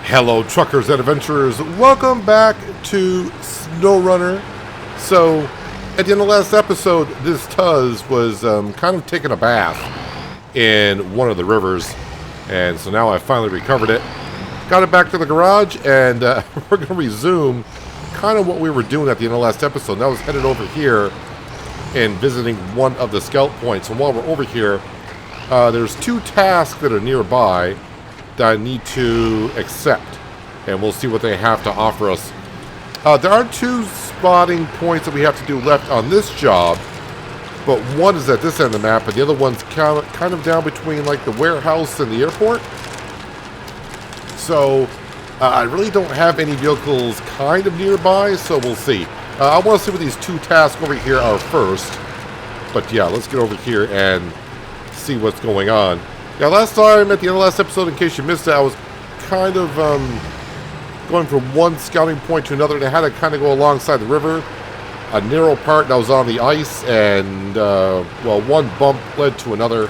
Hello, truckers and adventurers. Welcome back to SnowRunner. So, at the end of the last episode, this Tuz was kind of taking a bath in one of the rivers. And so now I finally recovered it. Got it back to the garage, and we're going to resume kind of what we were doing at the end of the last episode. Now I was headed over here and visiting one of the scout points. And while we're over here, there's two tasks that are nearby that I need to accept, and we'll see what they have to offer us. There are two spotting points that we have to do left on this job, but one is at this end of the map, and the other one's kind of down between like the warehouse and the airport. So I really don't have any vehicles kind of nearby, so we'll see. I want to see what these two tasks over here are first, but yeah, let's get over here and see what's going on. Yeah, last time, at the end of the last episode, in case you missed it, I was kind of going from one scouting point to another, and I had to kind of go alongside the river. A narrow part that was on the ice, and, well, one bump led to another.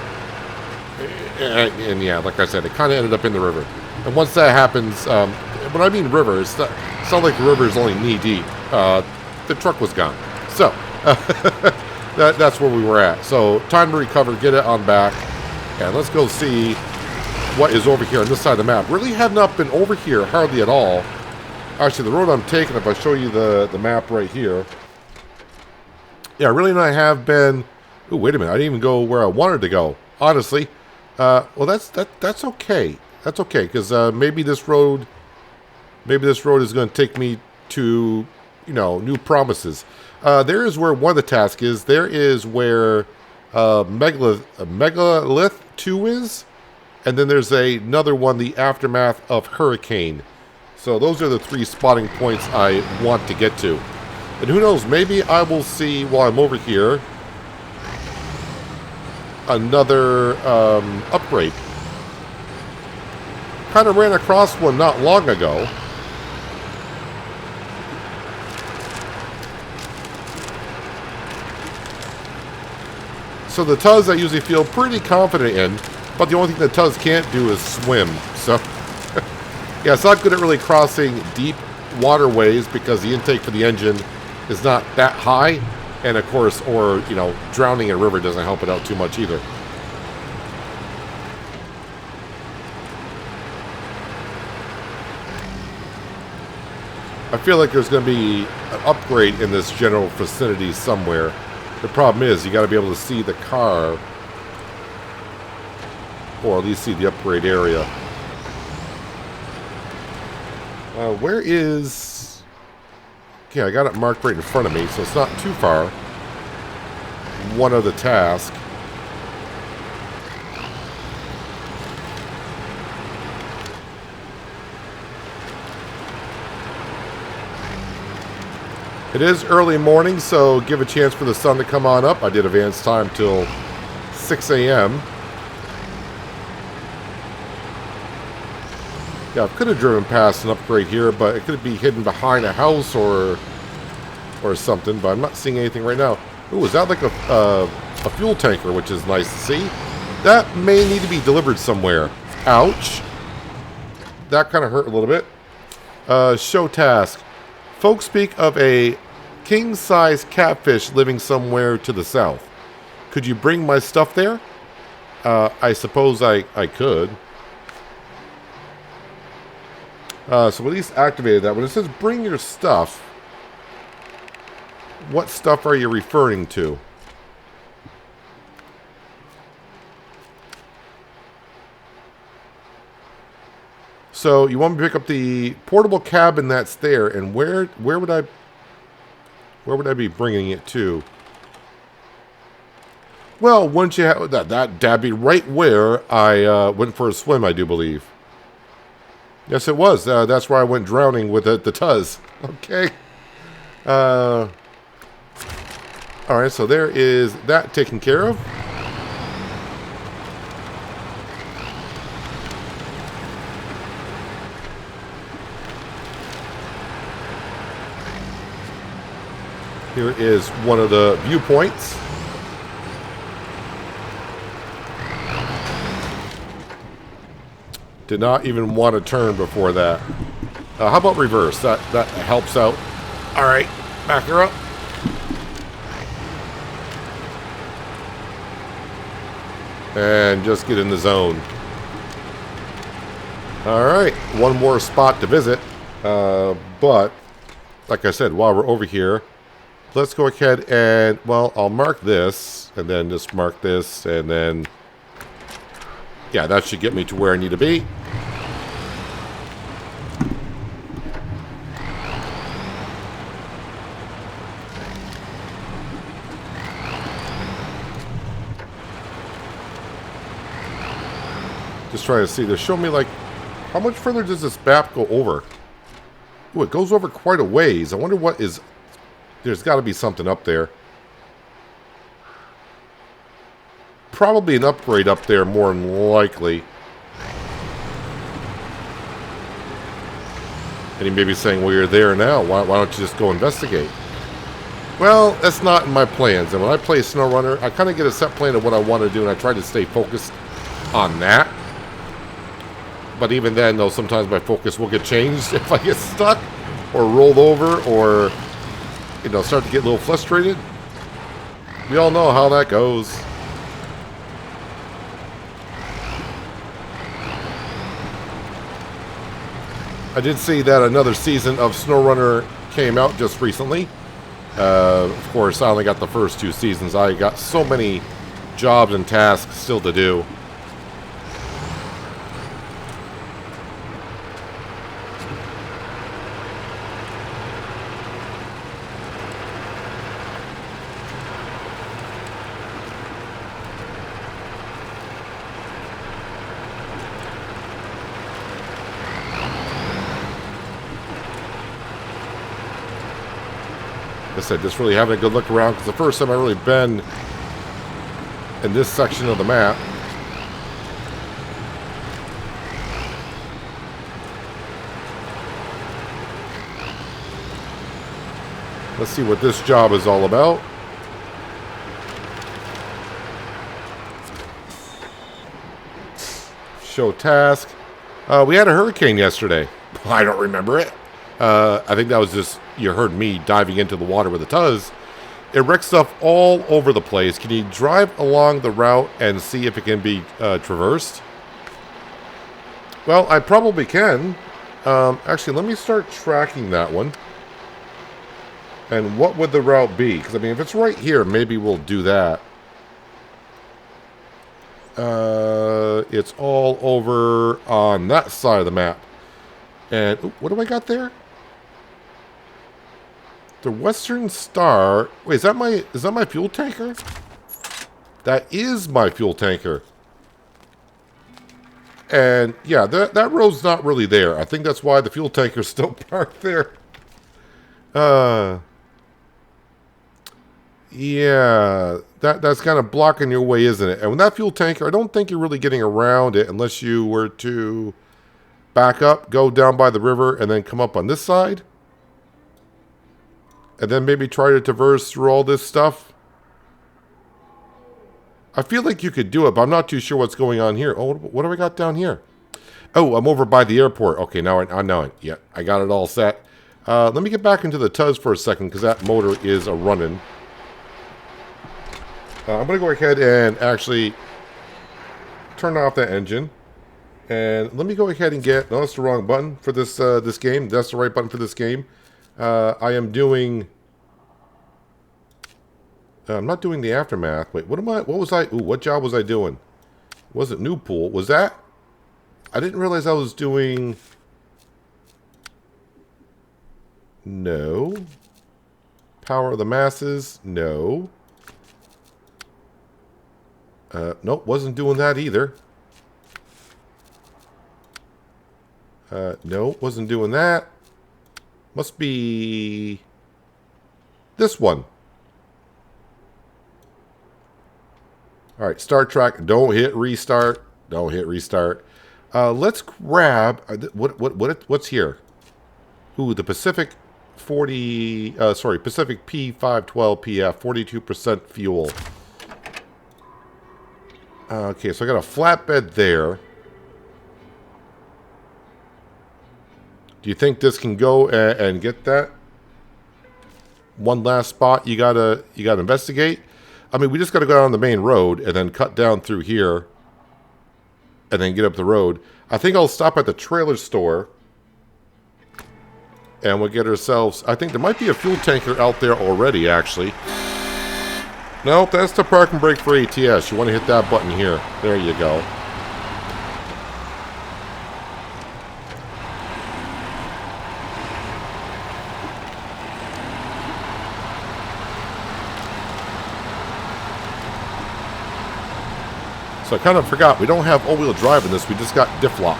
And yeah, like I said, it kind of ended up in the river. And once that happens, when I mean river, it's not like the river is only knee-deep. The truck was gone. So, that's where we were at. So, time to recover, get it on back. And let's go see what is over here on this side of the map. Really have not been over here hardly at all. Actually, the road I'm taking, if I show you the map right here. Yeah, really not have been... Ooh, wait a minute. I didn't even go where I wanted to go, honestly. Well, that's okay. That's okay, because maybe this road is going to take me to, you know, new promises. There is where one of the tasks is. There is where... Megalith 2 is, and then there's another one, the aftermath of Hurricane. So those are the three spotting points I want to get to. And who knows, maybe I will see while I'm over here another upgrade. Kind of ran across one not long ago. So the Tuz I usually feel pretty confident in, but the only thing the Tuz can't do is swim. So, yeah, it's not good at really crossing deep waterways because the intake for the engine is not that high. And of course, or, you know, drowning in a river doesn't help it out too much either. I feel like there's going to be an upgrade in this general vicinity somewhere. The problem is, you got to be able to see the car, or at least see the upgrade area. Where is... Okay, I got it marked right in front of me, so it's not too far. One of the tasks. It is early morning, so give a chance for the sun to come on up. I did advance time till 6 a.m. Yeah, I could have driven past an upgrade here, but it could be hidden behind a house or something, but I'm not seeing anything right now. Ooh, is that like a fuel tanker, which is nice to see? That may need to be delivered somewhere. Ouch. That kind of hurt a little bit. Show task. Folks speak of a king-size catfish living somewhere to the south. Could you bring my stuff there? I suppose I could. So at least activated that. When it says bring your stuff, what stuff are you referring to? So you want me to pick up the portable cabin that's there, and where would I be bringing it to? Well, once you have that'd be right where I went for a swim, I do believe. Yes, it was. That's where I went drowning with the Tuz. Okay. All right. So there is that taken care of. Here is one of the viewpoints. Did not even want to turn before that. How about reverse? That helps out. All right, back her up. And just get in the zone. All right, one more spot to visit. But, like I said, while we're over here, let's go ahead and, well, I'll mark this, and then just mark this, and then, yeah, that should get me to where I need to be. Just trying to see. They're showing me, like, how much further does this map go over? Ooh, it goes over quite a ways. I wonder what is... There's got to be something up there. Probably an upgrade up there, more than likely. And he may be saying, well, you're there now. Why don't you just go investigate? Well, that's not in my plans. And when I play SnowRunner, I kind of get a set plan of what I want to do, and I try to stay focused on that. But even then, though, sometimes my focus will get changed if I get stuck or rolled over or, you know, start to get a little frustrated. We all know how that goes. I did see that another season of SnowRunner came out just recently. Of course, I only got the first 2 seasons. I got so many jobs and tasks still to do. I said, just really having a good look around, because the first time I really been in this section of the map. Let's see what this job is all about. Show task. We had a hurricane yesterday. I don't remember it. I think that was just, you heard me diving into the water with a Tuz. It wrecks stuff all over the place. Can you drive along the route and see if it can be traversed? Well, I probably can. Actually, let me start tracking that one. And what would the route be? Because, I mean, if it's right here, maybe we'll do that. It's all over on that side of the map. And, ooh, what do I got there? The Western Star. Wait, is that my fuel tanker? That is my fuel tanker. And yeah, that road's not really there. I think that's why the fuel tanker's still parked there. Yeah, that's kind of blocking your way, isn't it? And with that fuel tanker, I don't think you're really getting around it unless you were to back up, go down by the river, and then come up on this side. And then maybe try to traverse through all this stuff. I feel like you could do it, but I'm not too sure what's going on here. Oh, what do I got down here? Oh, I'm over by the airport. Okay, now I know it. Yeah, I got it all set. Let me get back into the Tuz for a second, because that motor is a-running. I'm going to go ahead and actually turn off that engine. And let me go ahead and get... No, that's the wrong button for this this game. That's the right button for this game. I am doing... I'm not doing the aftermath. Wait, what was I... Ooh, what job was I doing? Was it new pool? Was that... I didn't realize I was doing... No. Power of the masses? No. Nope, wasn't doing that either. No, wasn't doing that. Must be this one. All right, start track. Don't hit restart. Don't hit restart. Let's grab what's here? Ooh, the Pacific 40. Pacific P512PF, 42% fuel. Okay, so I got a flatbed there. Do you think this can go and get that? One last spot you gotta investigate. I mean, we just gotta go down the main road and then cut down through here and then get up the road. I think I'll stop at the trailer store and we'll get ourselves... I think there might be a fuel tanker out there already, actually. Nope, that's the park and brake for ATS. You want to hit that button here. There you go. So I kind of forgot, we don't have all-wheel drive in this, we just got diff lock.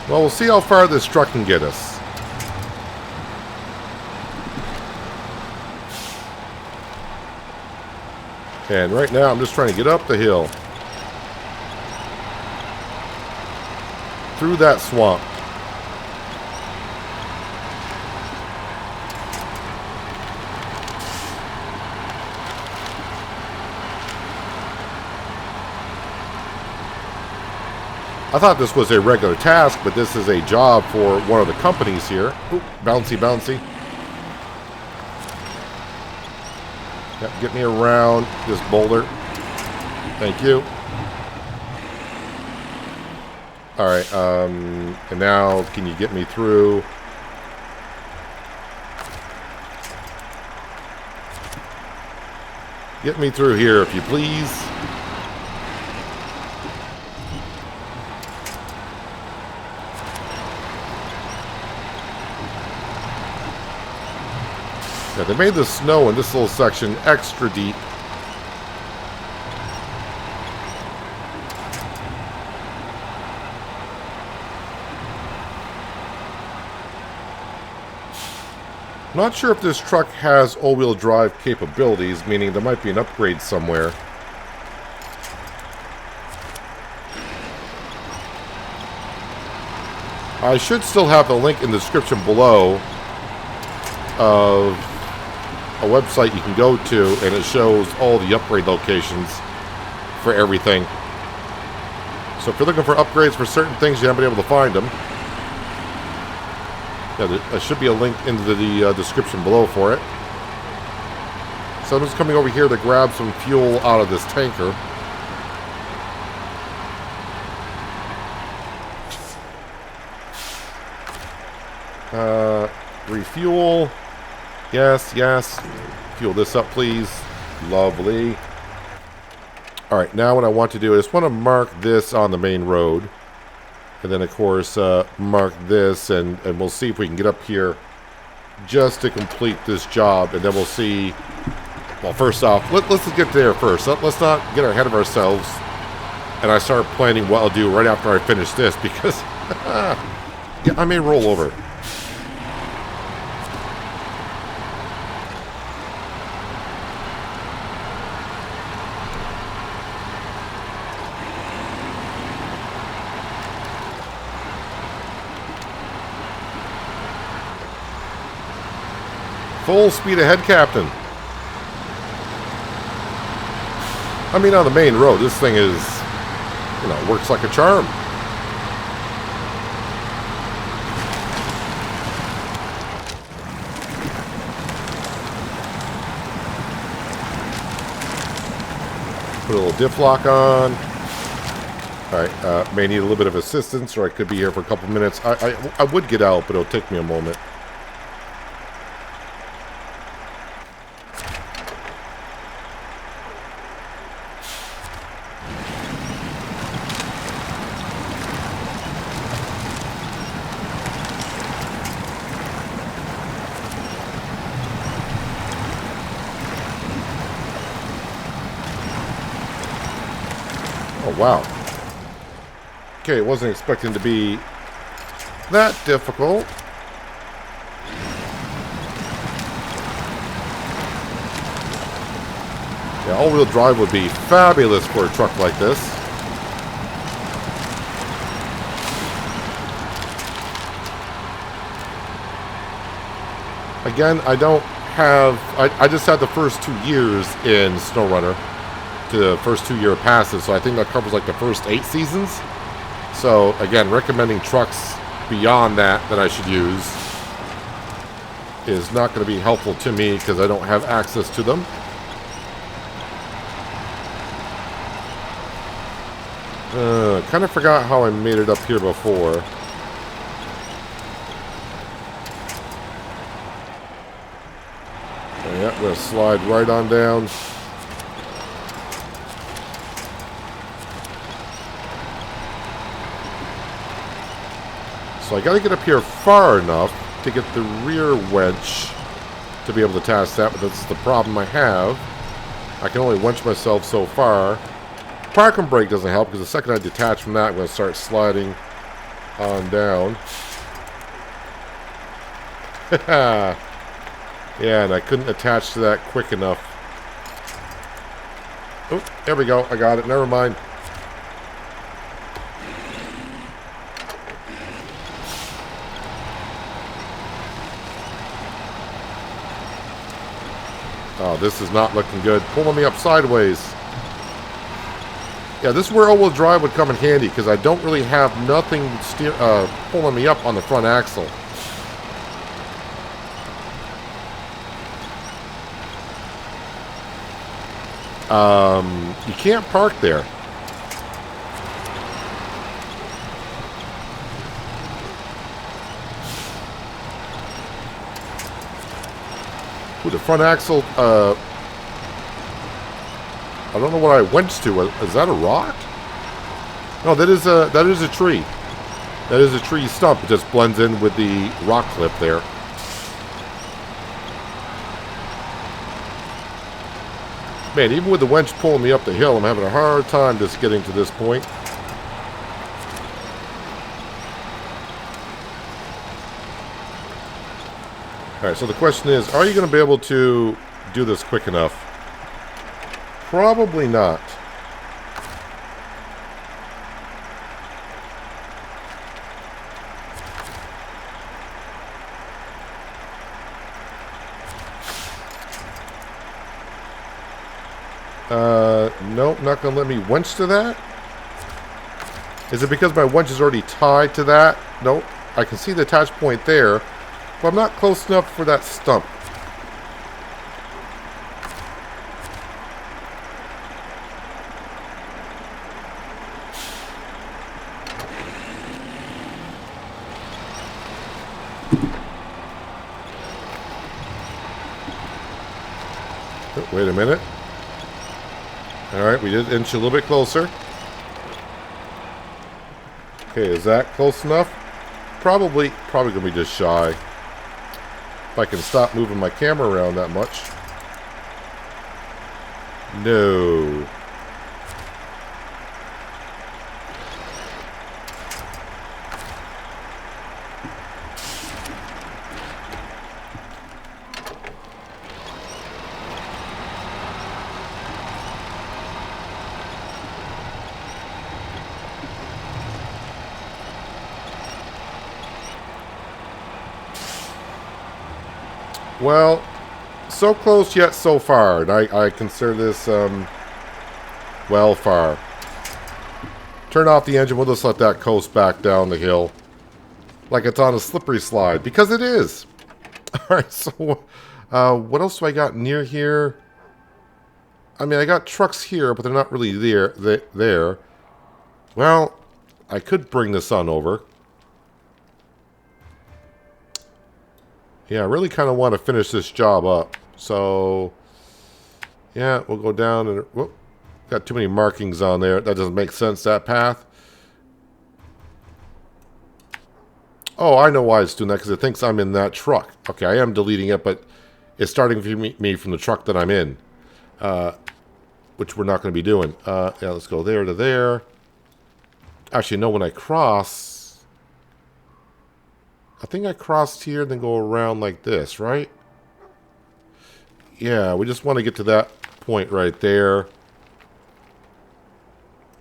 Well, we'll see how far this truck can get us. And right now, I'm just trying to get up the hill. Through that swamp. I thought this was a regular task, but this is a job for one of the companies here. Oop, bouncy, bouncy. Yep, get me around this boulder. Thank you. Alright, and now can you get me through? Get me through here, if you please. Yeah, they made the snow in this little section extra deep. I'm not sure if this truck has all-wheel drive capabilities, meaning there might be an upgrade somewhere. I should still have the link in the description below of a website you can go to, and it shows all the upgrade locations for everything. So if you're looking for upgrades for certain things, you haven't been able to find them. Yeah, there should be a link into the description below for it. So I'm just coming over here to grab some fuel out of this tanker. Refuel. Yes, yes. Fuel this up, please. Lovely. Alright, now what I want to do is I want to mark this on the main road. And then, of course, mark this, and we'll see if we can get up here just to complete this job. And then we'll see... Well, first off, let's just get there first. Let's not get ahead of ourselves. And I start planning what I'll do right after I finish this, because yeah, I may roll over. Full speed ahead, Captain. I mean, on the main road, this thing is, you know, works like a charm. Put a little diff lock on. Alright, may need a little bit of assistance, or I could be here for a couple minutes. I would get out, but it'll take me a moment. Oh, wow. Okay, wasn't expecting to be that difficult. Yeah, all-wheel drive would be fabulous for a truck like this. Again, I don't have... I just had the first 2 years in SnowRunner. The first 2-year passes, so I think that covers like the first 8 seasons. So, again, recommending trucks beyond that I should use is not going to be helpful to me because I don't have access to them. Kind of forgot how I made it up here before. Yeah, I'm going to slide right on down. So I got to get up here far enough to get the rear winch to be able to task that, but that's the problem I have. I can only winch myself so far. Park and brake doesn't help because the second I detach from that, I'm going to start sliding on down. Yeah, and I couldn't attach to that quick enough. Oh, there we go. I got it. Never mind. Oh, this is not looking good. Pulling me up sideways. Yeah, this is where all-wheel drive would come in handy because I don't really have nothing pulling me up on the front axle. You can't park there. Ooh, the front axle, I don't know what I went to. Is that a rock? No, that is a tree. That is a tree stump. It just blends in with the rock clip there. Man, even with the winch pulling me up the hill, I'm having a hard time just getting to this point. Alright, so the question is, are you going to be able to do this quick enough? Probably not. Nope, not going to let me winch to that. Is it because my winch is already tied to that? Nope. I can see the attach point there, but I'm not close enough for that stump. Oh, wait a minute. Alright, we did inch a little bit closer. Okay, is that close enough? Probably going to be just shy. If I can stop moving my camera around that much. No. Well, so close yet so far. And I consider this, well far. Turn off the engine. We'll just let that coast back down the hill. Like it's on a slippery slide. Because it is. Alright, so what else do I got near here? I mean, I got trucks here, but they're not really there. Well, I could bring the sun over. Yeah, I really kind of want to finish this job up. So, yeah, we'll go down and... Whoop, got too many markings on there. That doesn't make sense, that path. Oh, I know why it's doing that, because it thinks I'm in that truck. Okay, I am deleting it, but it's starting to me from the truck that I'm in. Which we're not going to be doing. Yeah, let's go there to there. Actually, no, when I cross... I think I crossed here and then go around like this, right? Yeah, we just want to get to that point right there.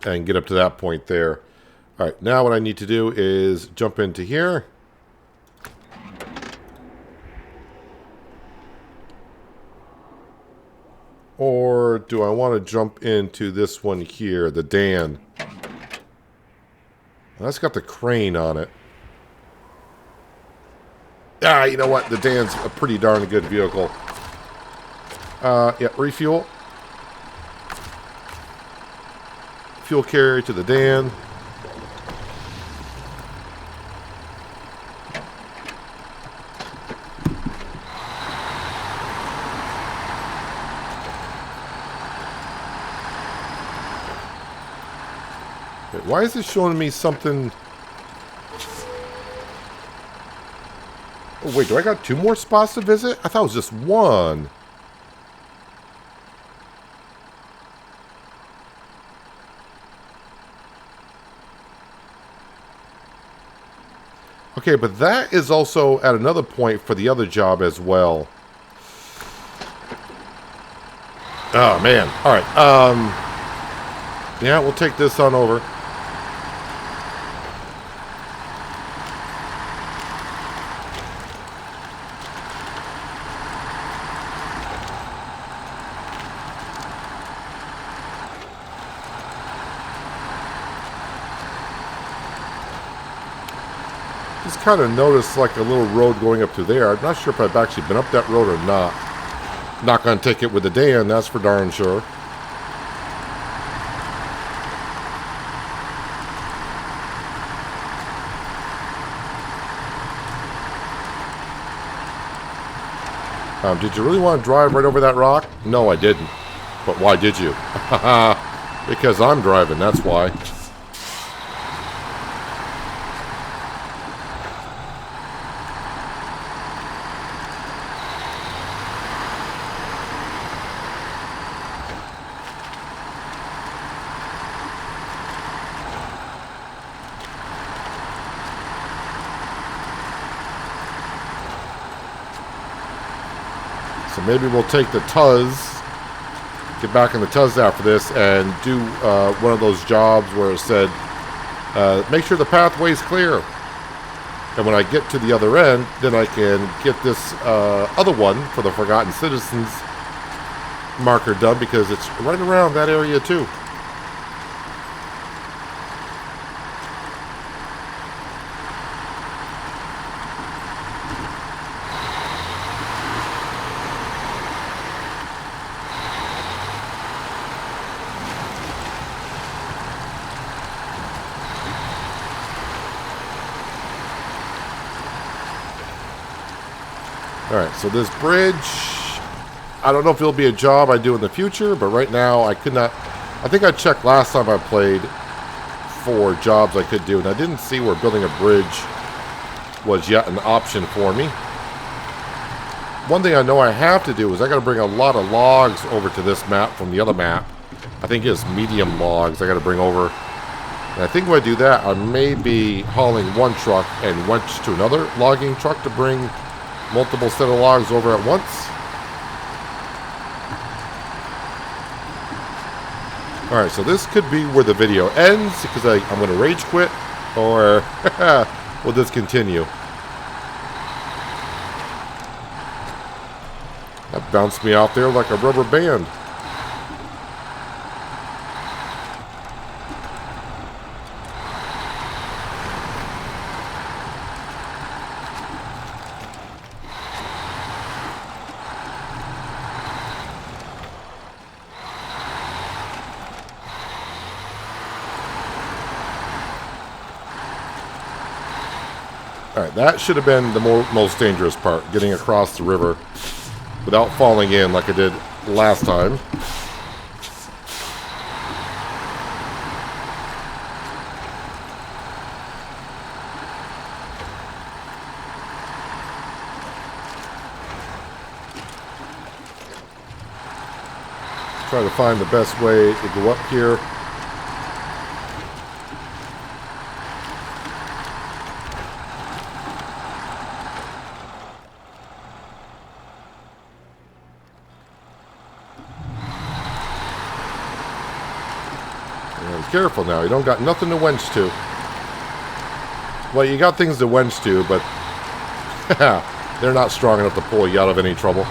And get up to that point there. Alright, now what I need to do is jump into here. Or do I want to jump into this one here, the Dan? That's got the crane on it. Ah, you know what? The Dan's a pretty darn good vehicle. Yeah, refuel. Fuel carrier to the Dan. Wait, why is it showing me something? Oh, wait, do I got 2 more spots to visit? I thought it was just 1. Okay, but that is also at another point for the other job as well. Oh, man. All right. Yeah, we'll take this on over. Just kind of noticed like a little road going up through there. I'm not sure if I've actually been up that road or not. Not going to take it with the Dan, that's for darn sure. Did you really want to drive right over that rock? No, I didn't. But why did you? Because I'm driving, that's why. So maybe we'll take the Tuz, get back in the Tuz after this, and do one of those jobs where it said, make sure the pathway's clear. And when I get to the other end, then I can get this other one for the Forgotten Citizens marker done, because it's right around that area too. Alright, so this bridge, I don't know if it'll be a job I do in the future, but right now I could not. I think I checked last time I played for jobs I could do, and I didn't see where building a bridge was yet an option for me. One thing I know I have to do is I got to bring a lot of logs over to this map from the other map. I think it's medium logs I got to bring over. And I think when I do that, I may be hauling one truck and winch to another logging truck to bring multiple set of logs over at once. Alright, so this could be where the video ends, because I'm going to rage quit, or we'll just continue. That bounced me out there like a rubber band. Alright, that should have been the most dangerous part, getting across the river without falling in like I did last time. Try to find the best way to go up here. Careful now, you don't got nothing to wench to. Well, you got things to wench to, but they're not strong enough to pull you out of any trouble.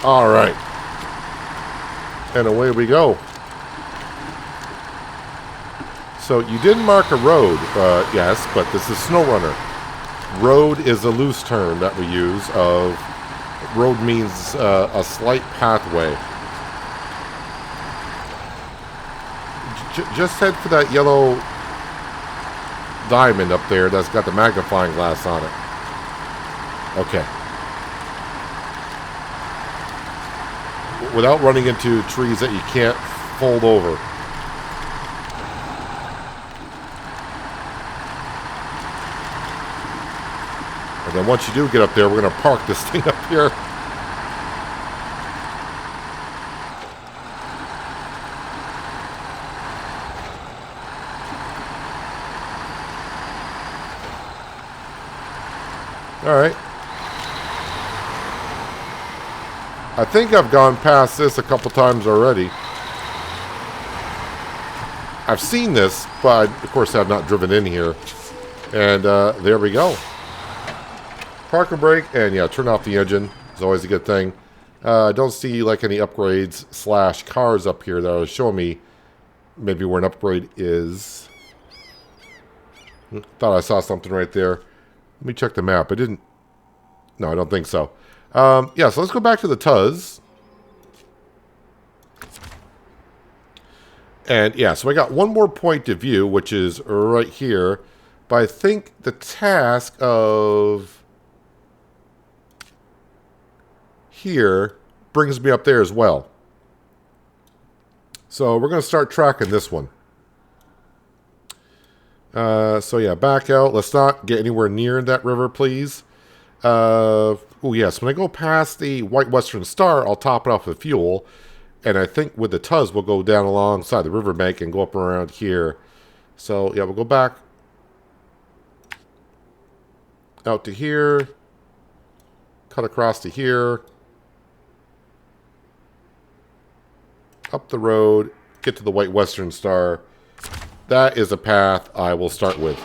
All right. And away we go. So you didn't mark a road, yes, but this is SnowRunner. Road is a loose term that we use. Road means a slight pathway. Just head for that yellow diamond up there that's got the magnifying glass on it. Okay. Without running into trees that you can't fold over. And then once you do get up there, we're going to park this thing up here. All right. I think I've gone past this a couple times already. I've seen this, but of course I have not driven in here. And there we go. Park and brake, and yeah, turn off the engine. It's always a good thing. I don't see like any upgrades / cars up here that will show me maybe where an upgrade is. Thought I saw something right there. Let me check the map. I didn't. No, I don't think so. Yeah, so let's go back to the Tuz. And yeah, so I got one more point of view, which is right here. But I think the task of here brings me up there as well. So we're going to start tracking this one. So yeah, back out. Let's not get anywhere near that river, please. Oh yes, when I go past the White Western Star, I'll top it off with fuel. And I think with the Tuz, we'll go down alongside the riverbank and go up around here. So yeah, we'll go back out to here. Cut across to here. Up the road. Get to the White Western Star. That is a path I will start with.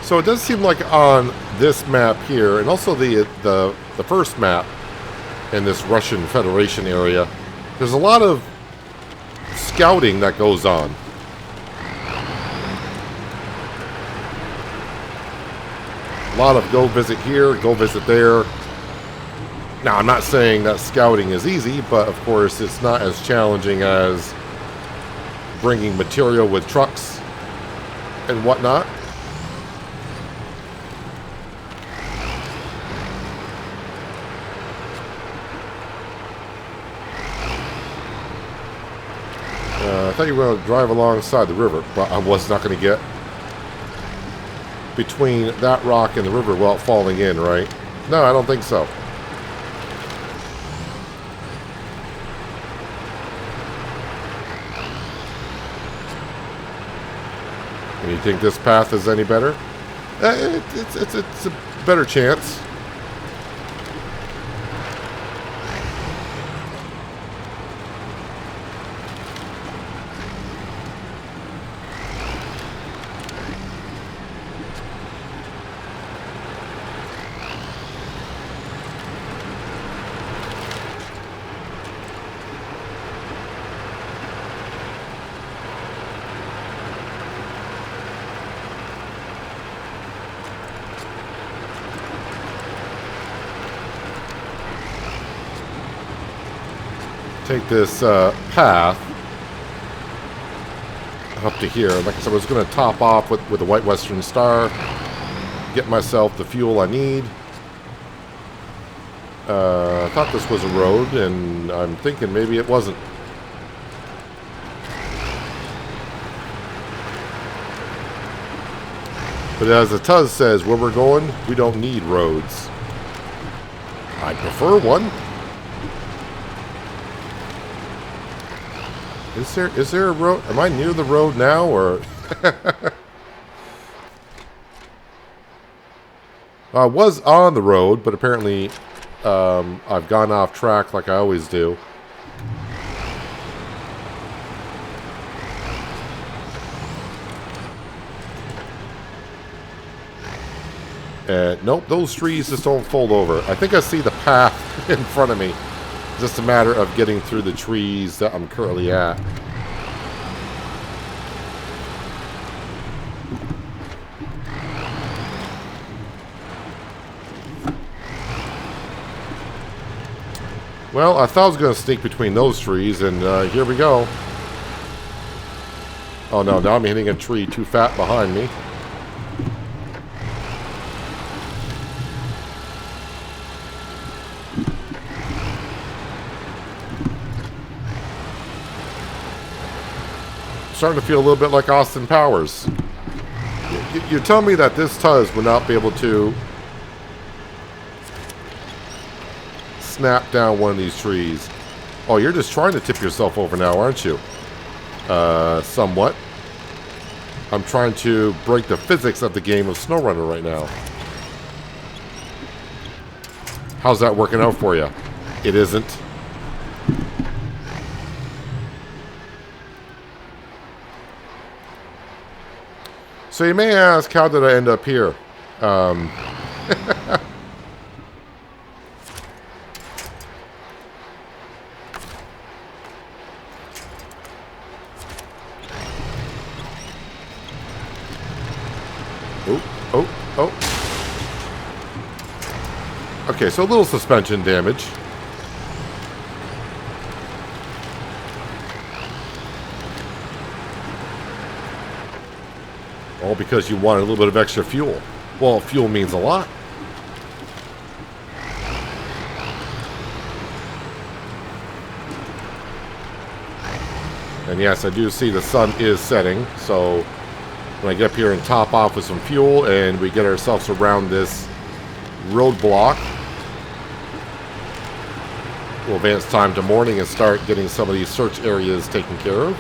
So it does seem like on this map here, and also the first map in this Russian Federation area, there's a lot of scouting that goes on. A lot of go visit here, go visit there. Now, I'm not saying that scouting is easy, but of course it's not as challenging as bringing material with trucks and whatnot. I thought you were going to drive alongside the river, but I was not going to get between that rock and the river without falling in, right? No, I don't think so. And you think this path is any better? It's a better chance. Take this path up to here. Like I said, I was going to top off with the White Western Star, get myself the fuel I need. I thought this was a road, and I'm thinking maybe it wasn't. But as the Tuz says, where we're going, we don't need roads. I prefer one. Is there a road? Am I near the road now, or? I was on the road, but apparently I've gone off track like I always do. Nope, those trees just don't fold over. I think I see the path in front of me. It's just a matter of getting through the trees that I'm currently at. Well, I thought I was going to sneak between those trees, and here we go. Oh no, now I'm hitting a tree too fat behind me. Starting to feel a little bit like Austin Powers. You're telling me that this Tuz would not be able to snap down one of these trees? Oh, you're just trying to tip yourself over now, aren't you? Somewhat. I'm trying to break the physics of the game of SnowRunner right now. How's that working out for you? It isn't. So you may ask, how did I end up here? Oh. Okay, so a little suspension damage. All because you wanted a little bit of extra fuel. Well, fuel means a lot. And yes, I do see the sun is setting, so when I get up here and top off with some fuel and we get ourselves around this roadblock, we'll advance time to morning and start getting some of these search areas taken care of.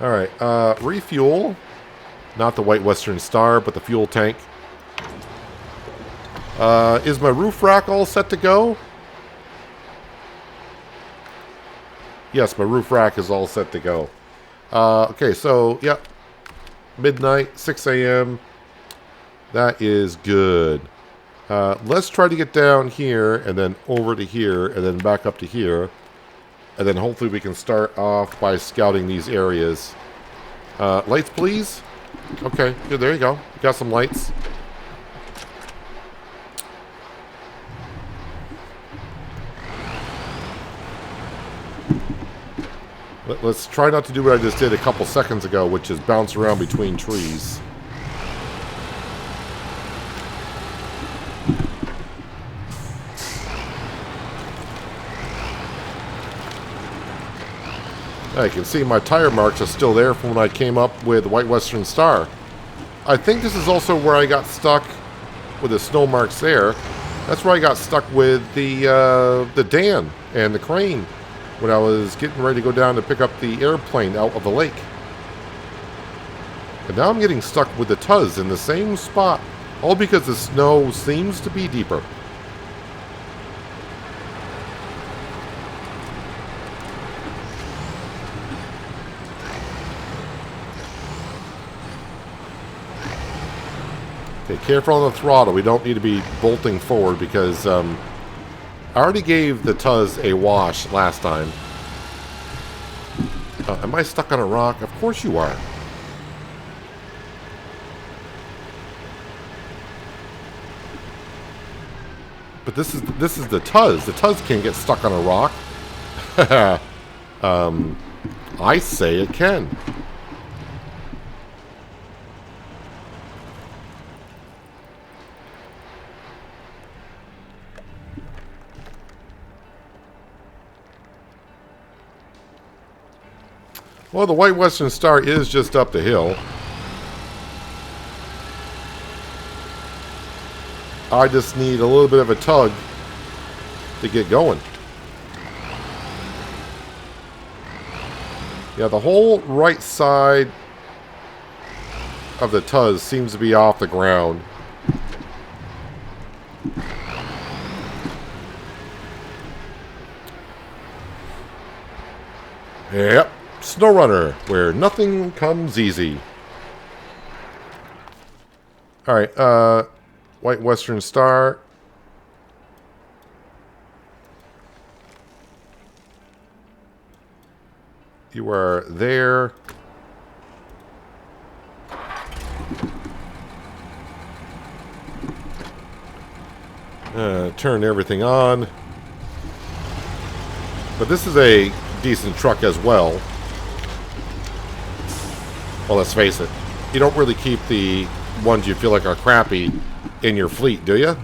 Alright, refuel. Not the White Western Star, but the fuel tank. Is my roof rack all set to go? Yes, my roof rack is all set to go. Okay, so, yep. Midnight, 6 a.m. That is good. Let's try to get down here, and then over to here, and then back up to here. And then hopefully we can start off by scouting these areas. Lights, please. Okay, good, there you go. Got some lights. Let's try not to do what I just did a couple seconds ago, which is bounce around between trees. I can see my tire marks are still there from when I came up with White Western Star. I think this is also where I got stuck with the snow marks there. That's where I got stuck with the Dan and the crane when I was getting ready to go down to pick up the airplane out of the lake. And now I'm getting stuck with the Tuz in the same spot, all because the snow seems to be deeper. Okay, careful on the throttle. We don't need to be bolting forward because I already gave the Tuz a wash last time. Am I stuck on a rock? Of course you are. But this is the Tuz. The Tuz can't get stuck on a rock. I say it can. Well, the White Western Star is just up the hill. I just need a little bit of a tug to get going. Yeah, the whole right side of the Tuz seems to be off the ground. Yep. SnowRunner, where nothing comes easy. All right, White Western Star. You are there. Turn everything on. But this is a decent truck as well. Well, let's face it. You don't really keep the ones you feel like are crappy in your fleet, do you?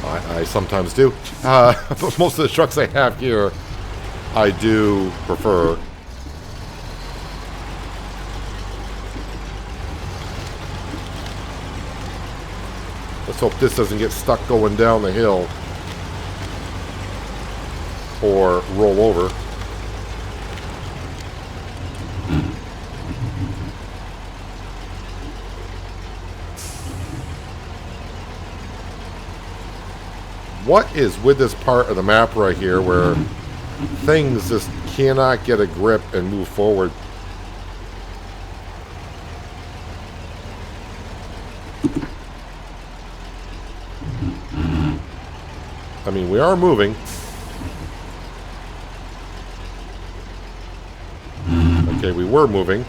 I sometimes do. But most of the trucks I have here, I do prefer. Let's hope this doesn't get stuck going down the hill or roll over. What is with this part of the map right here where things just cannot get a grip and move forward? I mean, we are moving. Okay, we were moving.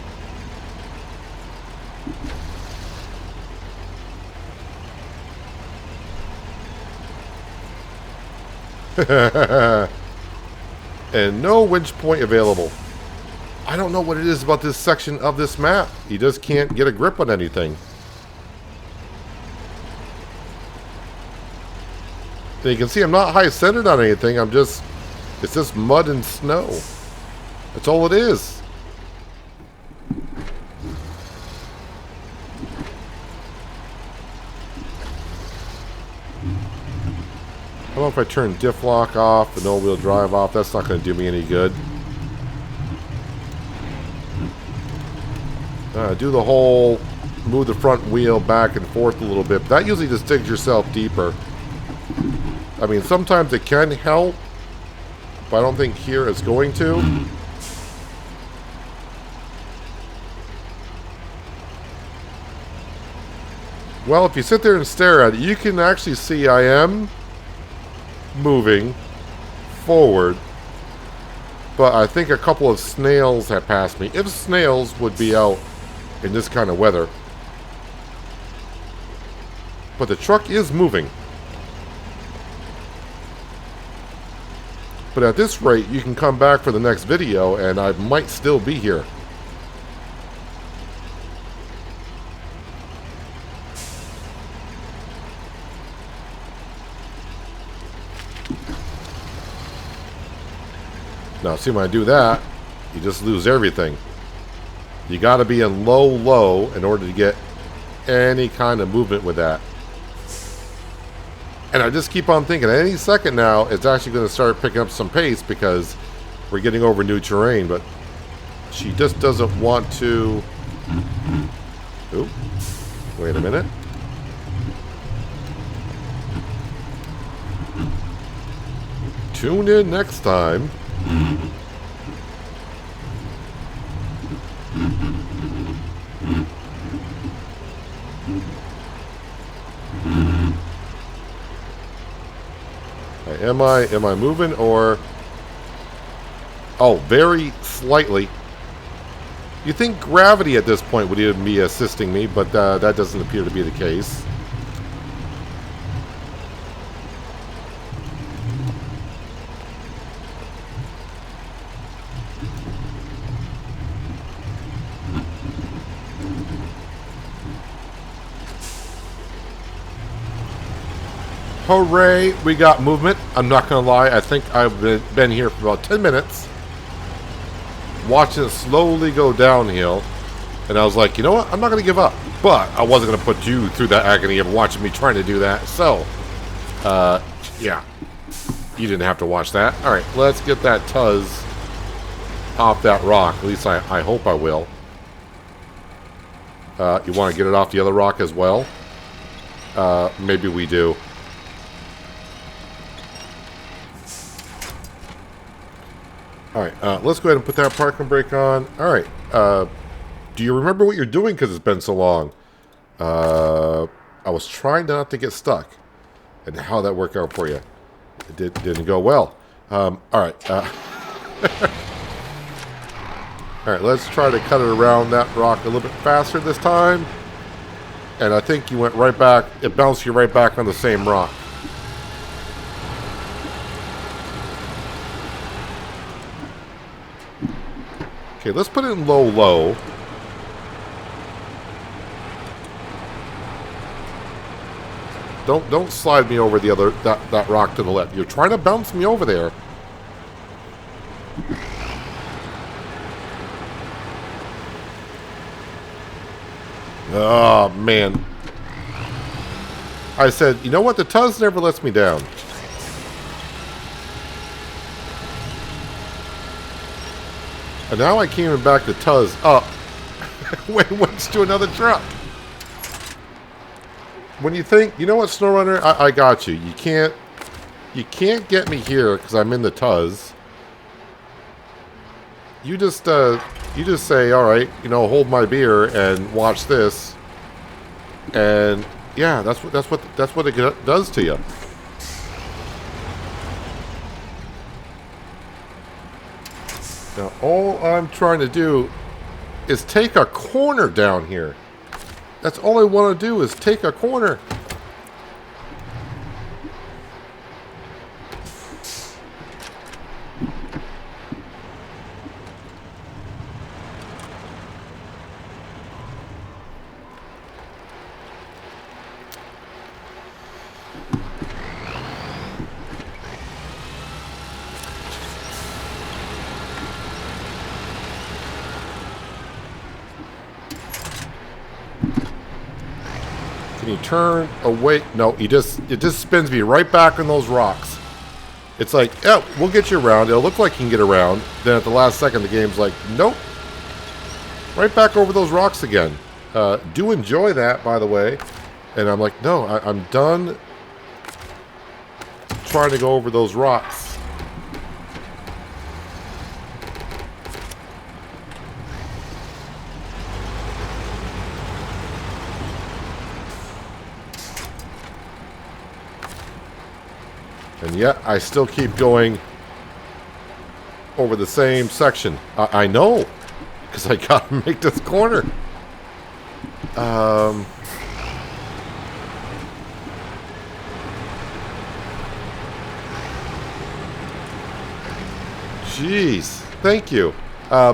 And no winch point available. I don't know what it is about this section of this map. You just can't get a grip on anything. And you can see I'm not high-centered on anything. It's just mud and snow. That's all it is. I don't know if I turn diff lock off, the no-wheel drive off. That's not going to do me any good. Do the whole move the front wheel back and forth a little bit. But that usually just digs yourself deeper. I mean, sometimes it can help, but I don't think here it's going to. Well, if you sit there and stare at it, you can actually see I am moving forward, but I think a couple of snails have passed me. If snails would be out in this kind of weather. But the truck is moving. But at this rate, you can come back for the next video and I might still be here. Now, see, when I do that, you just lose everything. You got to be in low in order to get any kind of movement with that. And I just keep on thinking, any second now, it's actually going to start picking up some pace because we're getting over new terrain. But she just doesn't want to... Oop. Wait a minute. Tune in next time. Am I moving or... Oh, very slightly. You think gravity at this point would even be assisting me, but that doesn't appear to be the case. Hooray, we got movement. I'm not going to lie, I think I've been here for about 10 minutes watching it slowly go downhill. And I was like, you know what? I'm not going to give up. But I wasn't going to put you through that agony of watching me trying to do that. So, yeah. You didn't have to watch that. Alright, let's get that Tuz off that rock. At least I hope I will. You want to get it off the other rock as well? Maybe we do. Alright, let's go ahead and put that parking brake on. Alright, do you remember what you're doing because it's been so long? I was trying not to get stuck. And how'd that work out for you? It didn't go well. All right. All right, let's try to cut it around that rock a little bit faster this time. And I think you went right back. It bounced you right back on the same rock. Okay, let's put it in low, low. Don't slide me over the other that rock to the left. You're trying to bounce me over there. Oh man. I said, you know what? The Tuz never lets me down. And now I came back to Tuz up. Went to another truck. When you think, you know what, SnowRunner, I got you. You can't get me here because I'm in the Tuz. You just say, all right, you know, hold my beer and watch this. And yeah, that's what it does to you. Now, all I'm trying to do is take a corner down here. That's all I want to do is take a corner. Can you turn away? No, it just spins me right back on those rocks. It's like, yeah, we'll get you around. It'll look like you can get around. Then at the last second, the game's like, nope. Right back over those rocks again. Do enjoy that, by the way. And I'm like, no, I'm done trying to go over those rocks. And yet, I still keep going over the same section. I know, because I gotta make this corner. Jeez, thank you.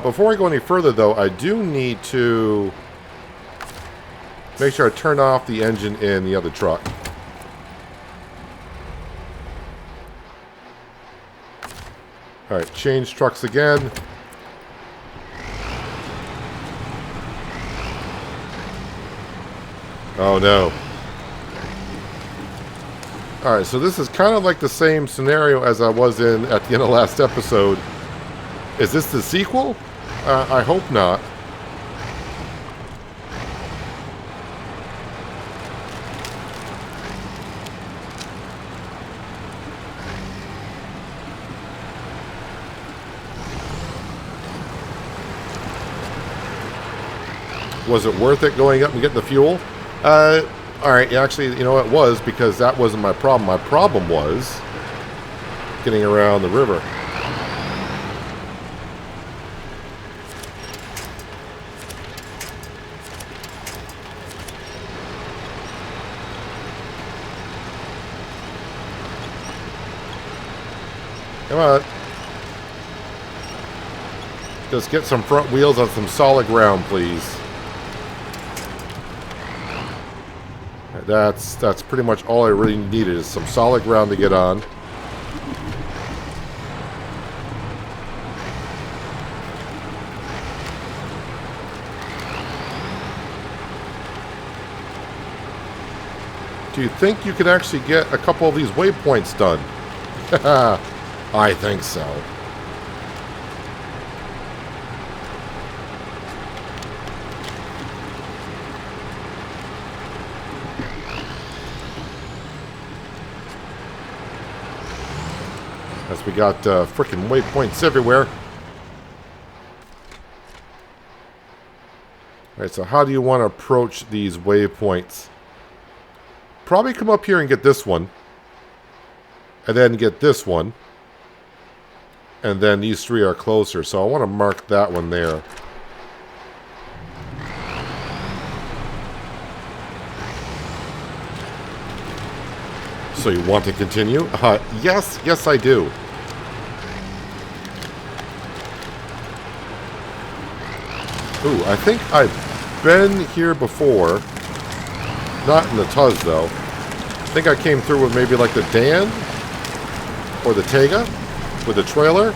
Before I go any further, though, I do need to make sure I turn off the engine in the other truck. Alright, change trucks again. Oh no. Alright, so this is kind of like the same scenario as I was in at the end of last episode. Is this the sequel? I hope not. Was it worth it going up and getting the fuel? Alright, actually, you know it was, because that wasn't my problem. My problem was getting around the river. Come on. Just get some front wheels on some solid ground, please. That's pretty much all I really needed is some solid ground to get on. Do you think you could actually get a couple of these waypoints done? I think so. As we got frickin' waypoints everywhere. Alright, so how do you want to approach these waypoints? Probably come up here and get this one. And then get this one. And then these three are closer. So I want to mark that one there. So you want to continue? Yes, yes I do. Ooh, I think I've been here before. Not in the Tuz, though. I think I came through with maybe like the Dan or the Tega with the trailer.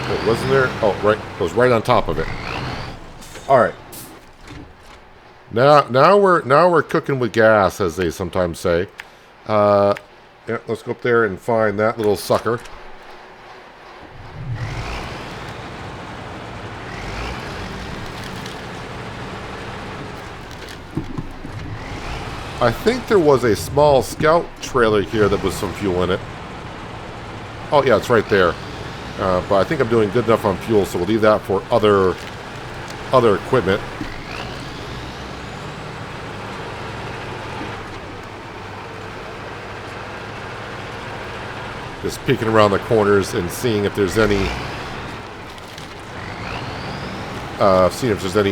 Wait, wasn't there? Oh, right. It was right on top of it. All right. Now we're cooking with gas, as they sometimes say. Yeah, let's go up there and find that little sucker. I think there was a small scout trailer here that was some fuel in it. Oh yeah, it's right there. But I think I'm doing good enough on fuel, so we'll leave that for other equipment. Just peeking around the corners and seeing if there's any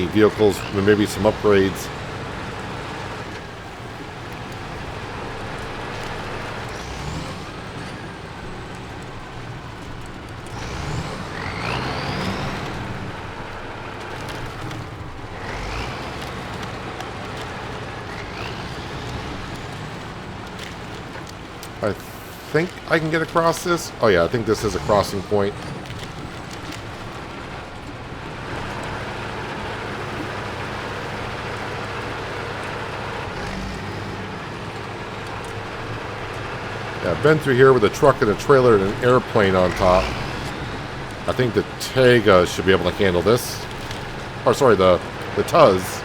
vehicles, maybe some upgrades. I think I can get across this. Oh yeah, I think this is a crossing point. Yeah, I've been through here with a truck and a trailer and an airplane on top. I think the Tega should be able to handle this. Or sorry, the Tuz.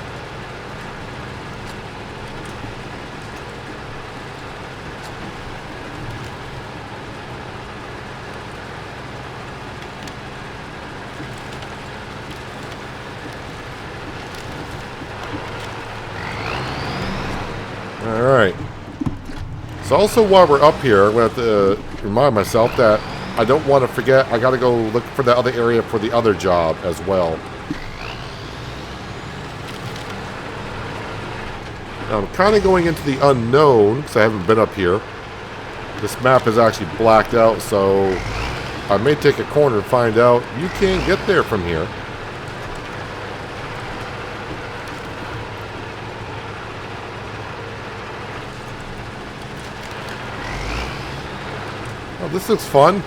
Alright. So also while we're up here, I'm going to have to remind myself that I don't want to forget, I got to go look for the other area for the other job as well. Now, I'm kind of going into the unknown because I haven't been up here. This map is actually blacked out, so I may take a corner and find out you can't get there from here. Oh, this looks fun.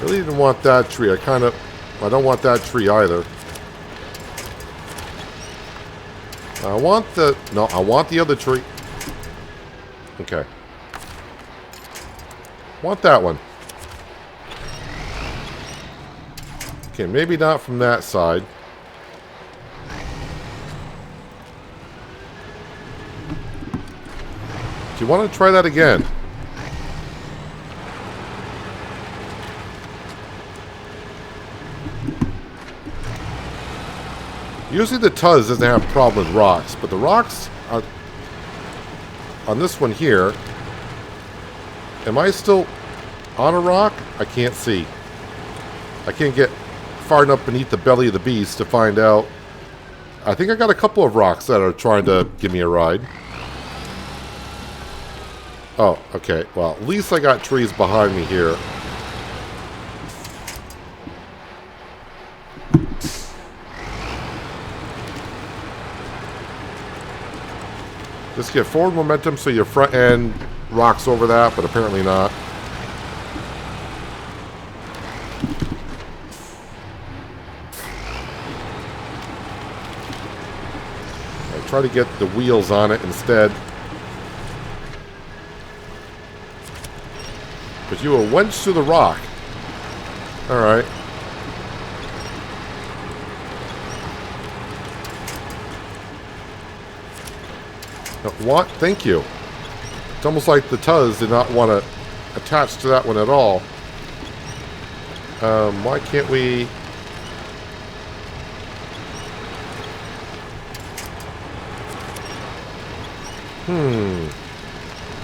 Really didn't want that tree. I don't want that tree either. I want the other tree. Okay. Want that one. Okay, maybe not from that side. Do you want to try that again? Usually the Tuz doesn't have a problem with rocks, but the rocks are on this one here. Am I still on a rock? I can't see. I can't get far enough beneath the belly of the beast to find out. I think I got a couple of rocks that are trying to give me a ride. Oh, okay. Well, at least I got trees behind me here. Just get forward momentum so your front end rocks over that, but apparently not. try to get the wheels on it instead. But you were wedged to the rock. Alright. What? Thank you. It's almost like the Tuz did not want to attach to that one at all. Why can't we...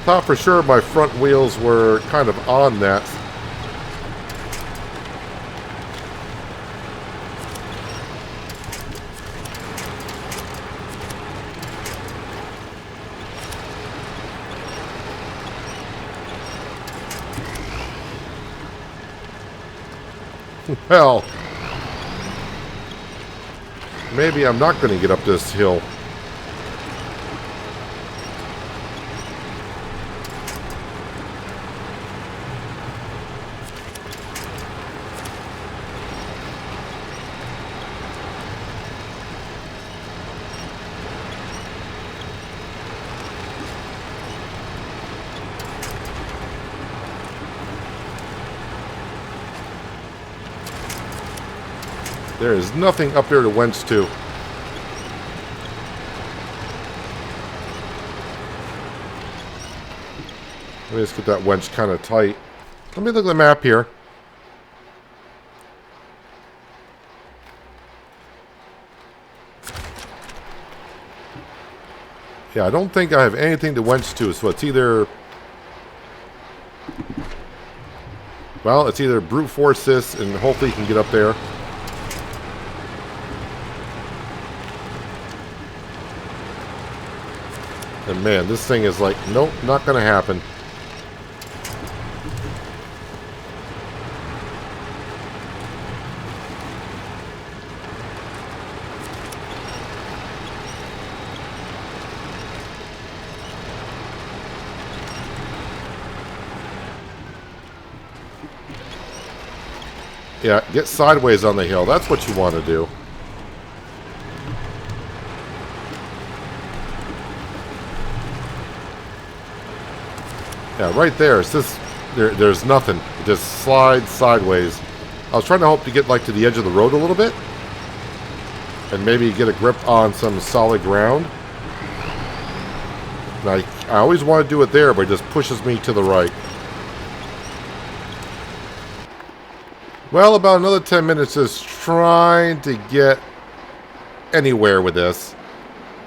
Thought for sure my front wheels were kind of on that. Well, maybe I'm not going to get up this hill. There is nothing up there to winch to. Let me just get that winch kind of tight. Let me look at the map here. Yeah, I don't think I have anything to winch to, so it's either... Well, it's either brute force this and hopefully you can get up there. And man, this thing is like, nope, not going to happen. Yeah, get sideways on the hill. That's what you want to do. Yeah, right there. It's just there's nothing. It just slides sideways. I was trying to hope to get like to the edge of the road a little bit, and maybe get a grip on some solid ground. And I always want to do it there, but it just pushes me to the right. Well, about another 10 minutes just trying to get anywhere with this.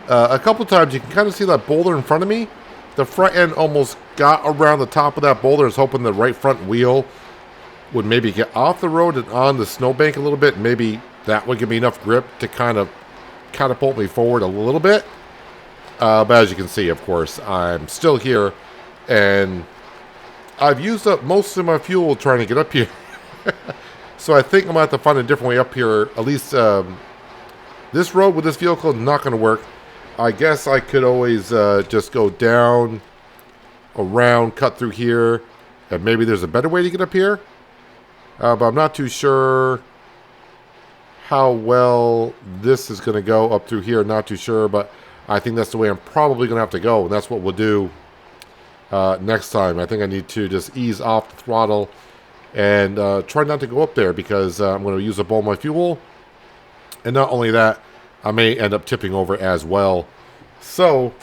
A couple times you can kind of see that boulder in front of me. The front end almost got around the top of that boulder. I was hoping the right front wheel would maybe get off the road and on the snowbank a little bit. Maybe that would give me enough grip to kind of catapult me forward a little bit. But as you can see, of course, I'm still here. And I've used up most of my fuel trying to get up here. So I think I'm going to have to find a different way up here. At least this road with this vehicle is not going to work. I guess I could always just go down, around, cut through here. And maybe there's a better way to get up here. But I'm not too sure how well this is going to go up through here. Not too sure, but I think that's the way I'm probably going to have to go. And that's what we'll do next time. I think I need to just ease off the throttle and try not to go up there because I'm going to use up all my fuel. And not only that, I may end up tipping over as well. So,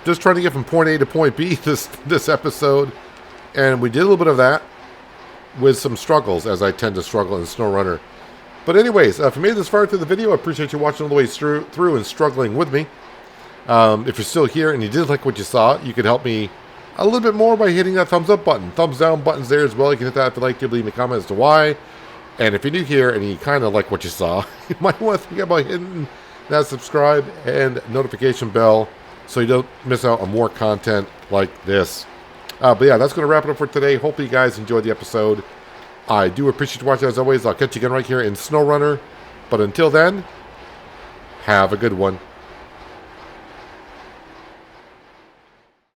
just trying to get from point A to point B this episode. And we did a little bit of that with some struggles, as I tend to struggle in SnowRunner. But anyways, if you made it this far through the video, I appreciate you watching all the way through and struggling with me. If you're still here and you did like what you saw, you could help me a little bit more by hitting that thumbs up button. Thumbs down button's there as well. You can hit that if you like to. Leave me a comment as to why. And if you're new here and you kind of like what you saw, you might want to think about hitting that subscribe and notification bell so you don't miss out on more content like this. But yeah, that's going to wrap it up for today. Hopefully you guys enjoyed the episode. I do appreciate you watching as always. I'll catch you again right here in SnowRunner. But until then, have a good one.